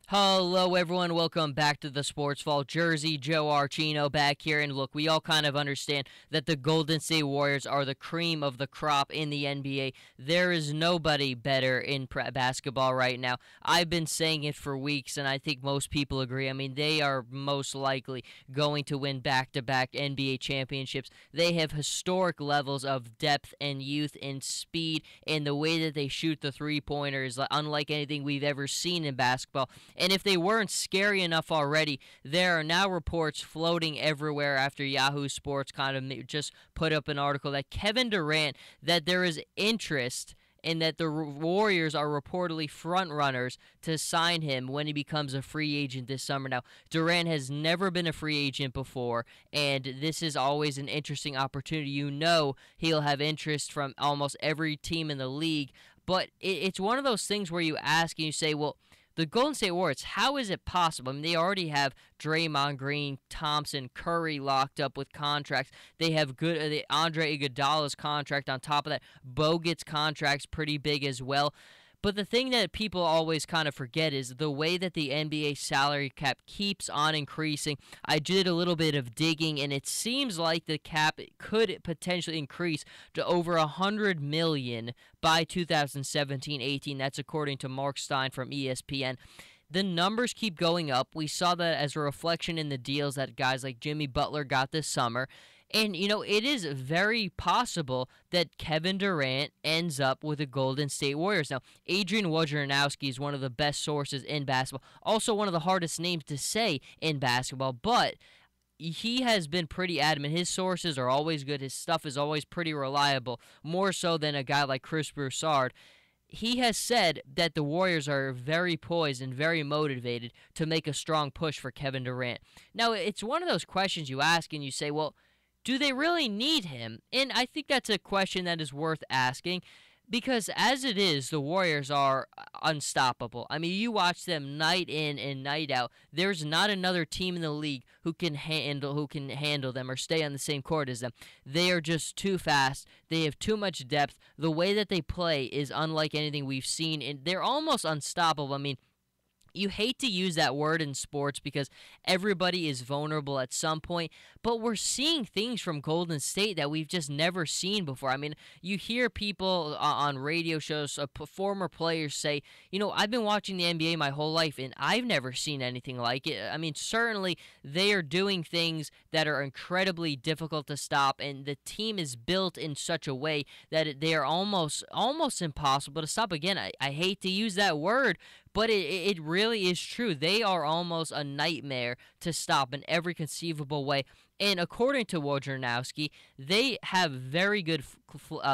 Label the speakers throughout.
Speaker 1: Hello, everyone. Welcome back to the Sports Vault. Jersey Joe Archino back here. And look, we all kind of understand that the Golden State Warriors are the cream of the crop in the NBA. There is nobody better in basketball right now. I've been saying it for weeks, and I think most people agree. I mean, they are most likely going to win back to back NBA championships. They have historic levels of depth and youth and speed, and the way that they shoot the three-pointer is unlike anything we've ever seen in basketball. And if they weren't scary enough already, there are now reports floating everywhere after Yahoo Sports kind of just put up an article that Kevin Durant, that there is interest and that the Warriors are reportedly front runners to sign him when he becomes a free agent this summer. Now, Durant has never been a free agent before, and this is always an interesting opportunity. You know he'll have interest from almost every team in the league, but it's one of those things where you ask and you say, well, the Golden State Warriors, how is it possible? I mean, they already have Draymond Green, Thompson, Curry locked up with contracts. They have good Andre Iguodala's contract on top of that. Bogut's contract's pretty big as well. But the thing that people always kind of forget is the way that the NBA salary cap keeps on increasing. I did a little bit of digging, and it seems like the cap could potentially increase to over $100 million by 2017-18. That's according to Mark Stein from ESPN. The numbers keep going up. We saw that as a reflection in the deals that guys like Jimmy Butler got this summer. And, it is very possible that Kevin Durant ends up with the Golden State Warriors. Now, Adrian Wojnarowski is one of the best sources in basketball, also one of the hardest names to say in basketball, but he has been pretty adamant. His sources are always good. His stuff is always pretty reliable, more so than a guy like Chris Broussard. He has said that the Warriors are very poised and very motivated to make a strong push for Kevin Durant. Now, it's one of those questions you ask and you say, well, do they really need him? And I think that's a question that is worth asking because as it is, the Warriors are unstoppable. I mean, you watch them night in and night out. There's not another team in the league who can handle them or stay on the same court as them. They are just too fast. They have too much depth. The way that they play is unlike anything we've seen, and they're almost unstoppable. I mean, you hate to use that word in sports because everybody is vulnerable at some point, but we're seeing things from Golden State that we've just never seen before. I mean, you hear people on radio shows, former players say, I've been watching the NBA my whole life and I've never seen anything like it. I mean, certainly they are doing things that are incredibly difficult to stop, and the team is built in such a way that they are almost impossible to stop. Again, I hate to use that word, but it really is true. They are almost a nightmare to stop in every conceivable way. And according to Wojnarowski, they have very good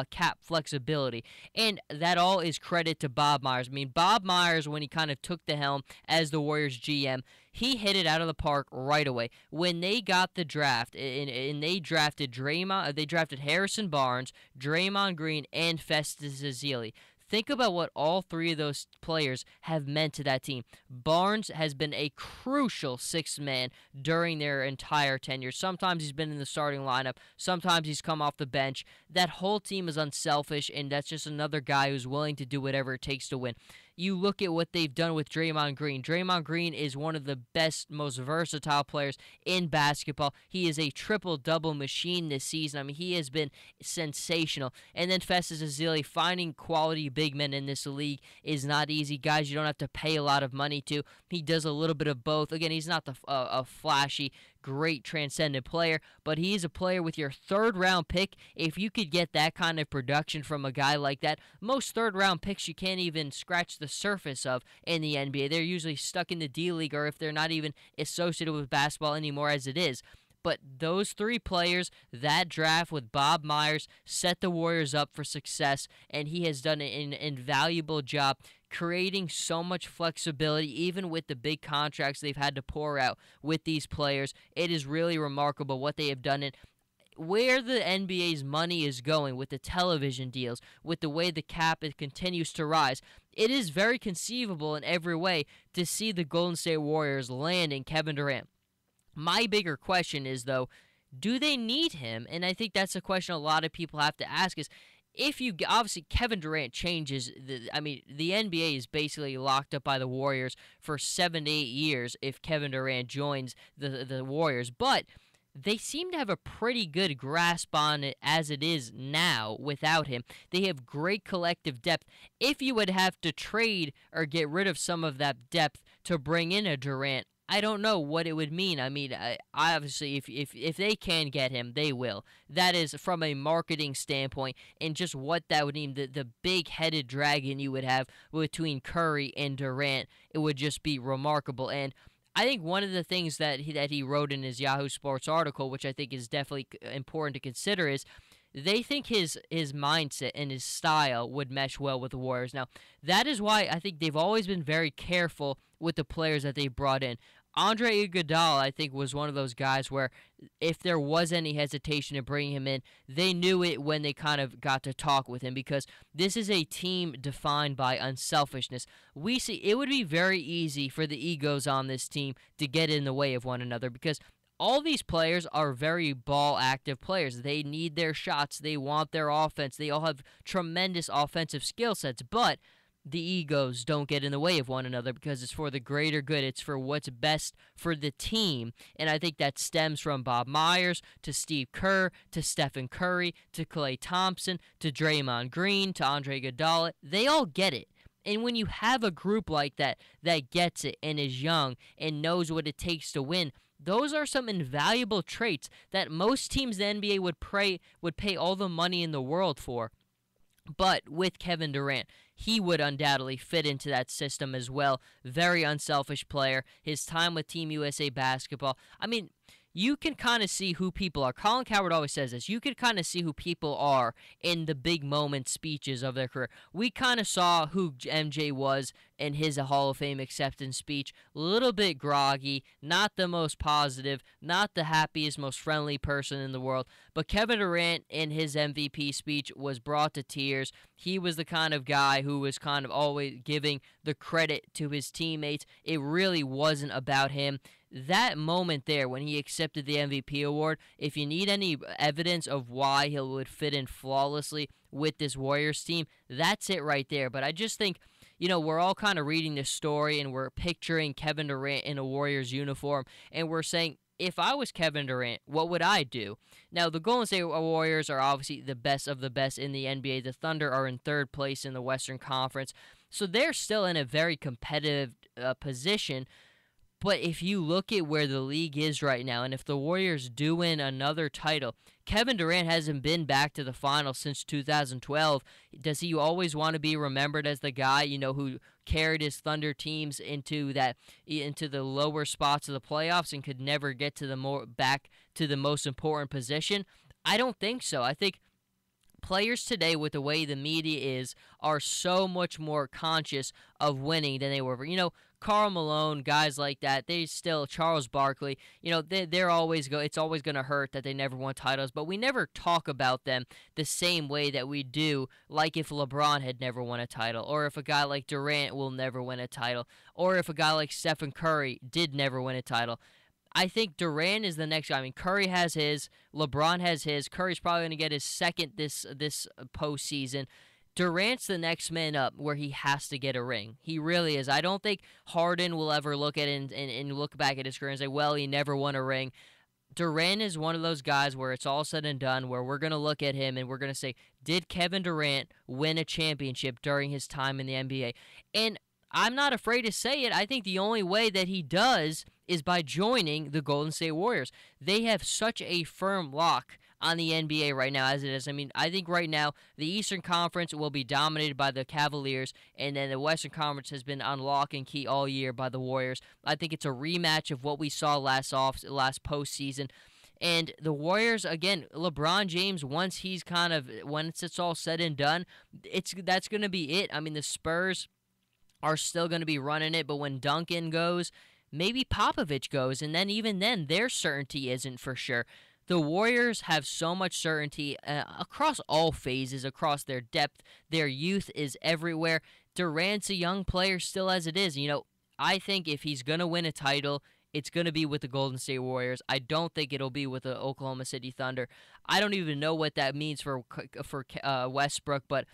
Speaker 1: cap flexibility. And that all is credit to Bob Myers. I mean, Bob Myers, when he kind of took the helm as the Warriors GM, he hit it out of the park right away. When they got the draft, and they drafted they drafted Harrison Barnes, Draymond Green, and Festus Ezeli. Think about what all three of those players have meant to that team. Barnes has been a crucial sixth man during their entire tenure. Sometimes he's been in the starting lineup. Sometimes he's come off the bench. That whole team is unselfish, and that's just another guy who's willing to do whatever it takes to win. You look at what they've done with Draymond Green. Draymond Green is one of the best, most versatile players in basketball. He is a triple-double machine this season. I mean, he has been sensational. And then Festus Ezeli, finding quality big men in this league is not easy. Guys you don't have to pay a lot of money to. He does a little bit of both. Again, he's not a flashy, great transcendent player, but he's a player with your third-round pick. If you could get that kind of production from a guy like that, most third-round picks you can't even scratch the surface of in the NBA. They're usually stuck in the D-League, or if they're not even associated with basketball anymore as it is. But those three players, that draft with Bob Myers, set the Warriors up for success, and he has done an invaluable job creating so much flexibility, even with the big contracts they've had to pour out with these players. It is really remarkable what they have done. And where the NBA's money is going with the television deals, with the way the cap continues to rise, it is very conceivable in every way to see the Golden State Warriors landing Kevin Durant. My bigger question is, though, do they need him? And I think that's a question a lot of people have to ask if you obviously Kevin Durant changes the NBA is basically locked up by the Warriors for 7 to 8 years if Kevin Durant joins the Warriors, but they seem to have a pretty good grasp on it as it is now without him. They have great collective depth. If you would have to trade or get rid of some of that depth to bring in a Durant, I don't know what it would mean. I obviously, if they can get him, they will. That is from a marketing standpoint, and just what that would mean. The big-headed dragon you would have between Curry and Durant, it would just be remarkable. And I think one of the things that he wrote in his Yahoo Sports article, which I think is definitely important to consider, is they think his mindset and his style would mesh well with the Warriors. Now, that is why I think they've always been very careful with the players that they brought in. Andre Iguodala, I think, was one of those guys where if there was any hesitation to bring him in, they knew it when they kind of got to talk with him, because this is a team defined by unselfishness. We see it would be very easy for the egos on this team to get in the way of one another, because all these players are very ball-active players. They need their shots. They want their offense. They all have tremendous offensive skill sets, but the egos don't get in the way of one another because it's for the greater good. It's for what's best for the team. And I think that stems from Bob Myers to Steve Kerr to Stephen Curry to Klay Thompson to Draymond Green to Andre Iguodala. They all get it. And when you have a group like that that gets it and is young and knows what it takes to win, those are some invaluable traits that most teams in the NBA would pay all the money in the world for. But with Kevin Durant, he would undoubtedly fit into that system as well. Very unselfish player. His time with Team USA basketball. You can kind of see who people are. Colin Cowherd always says this. You can kind of see who people are in the big moment speeches of their career. We kind of saw who MJ was in his Hall of Fame acceptance speech. A little bit groggy, not the most positive, not the happiest, most friendly person in the world. But Kevin Durant in his MVP speech was brought to tears. He was the kind of guy who was kind of always giving the credit to his teammates. It really wasn't about him. That moment there when he accepted the MVP award, if you need any evidence of why he would fit in flawlessly with this Warriors team, that's it right there. But I just think, we're all kind of reading this story and we're picturing Kevin Durant in a Warriors uniform, and we're saying, if I was Kevin Durant, what would I do? Now, the Golden State Warriors are obviously the best of the best in the NBA. The Thunder are in third place in the Western Conference, so they're still in a very competitive position. But if you look at where the league is right now, and if the Warriors do win another title, Kevin Durant hasn't been back to the finals since 2012. Does he always want to be remembered as the guy, who carried his Thunder teams into the lower spots of the playoffs and could never get to back to the most important position? I don't think so. I think players today, with the way the media is, are so much more conscious of winning than they were. Karl Malone, guys like that, Charles Barkley, they're always it's always going to hurt that they never won titles, but we never talk about them the same way that we do, like if LeBron had never won a title, or if a guy like Durant will never win a title, or if a guy like Stephen Curry did never win a title. I think Durant is the next guy. Curry has his, LeBron has his. Curry's probably going to get his second this postseason. Durant's the next man up where he has to get a ring. He really is. I don't think Harden will ever look at it and look back at his career and say, well, he never won a ring. Durant is one of those guys where it's all said and done, where we're going to look at him and we're going to say, did Kevin Durant win a championship during his time in the NBA? And I'm not afraid to say it. I think the only way that he does is by joining the Golden State Warriors. They have such a firm lock on the NBA right now as it is. I think right now the Eastern Conference will be dominated by the Cavaliers, and then the Western Conference has been on lock and key all year by the Warriors. I think it's a rematch of what we saw last postseason. And the Warriors, again, LeBron James, once it's all said and done, that's going to be it. The Spurs are still going to be running it, but when Duncan goes, maybe Popovich goes, and then even then, their certainty isn't for sure. The Warriors have so much certainty across all phases, across their depth. Their youth is everywhere. Durant's a young player still as it is. I think if he's going to win a title, it's going to be with the Golden State Warriors. I don't think it'll be with the Oklahoma City Thunder. I don't even know what that means for Westbrook, but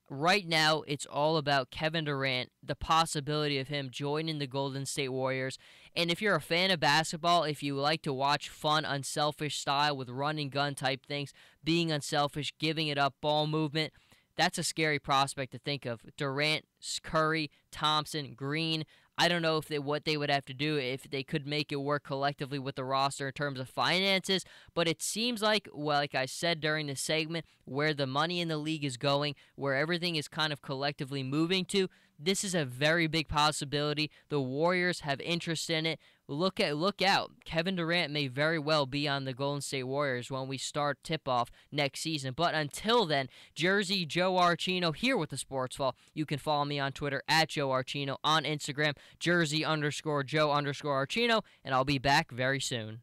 Speaker 1: right now it's all about Kevin Durant, the possibility of him joining the Golden State Warriors. And if you're a fan of basketball, if you like to watch fun, unselfish style with run and gun type things, being unselfish, giving it up, ball movement, that's a scary prospect to think of. Durant, Curry, Thompson, Green. I don't know what they would have to do if they could make it work collectively with the roster in terms of finances, but it seems like, well, like I said during the segment, where the money in the league is going, where everything is kind of collectively moving to, this is a very big possibility. The Warriors have interest in it. Look out. Kevin Durant may very well be on the Golden State Warriors when we start tip-off next season. But until then, Jersey Joe Archino here with the Sports Fall. You can follow me on Twitter at Joe Archino, on Instagram, Jersey_Joe_Archino, and I'll be back very soon.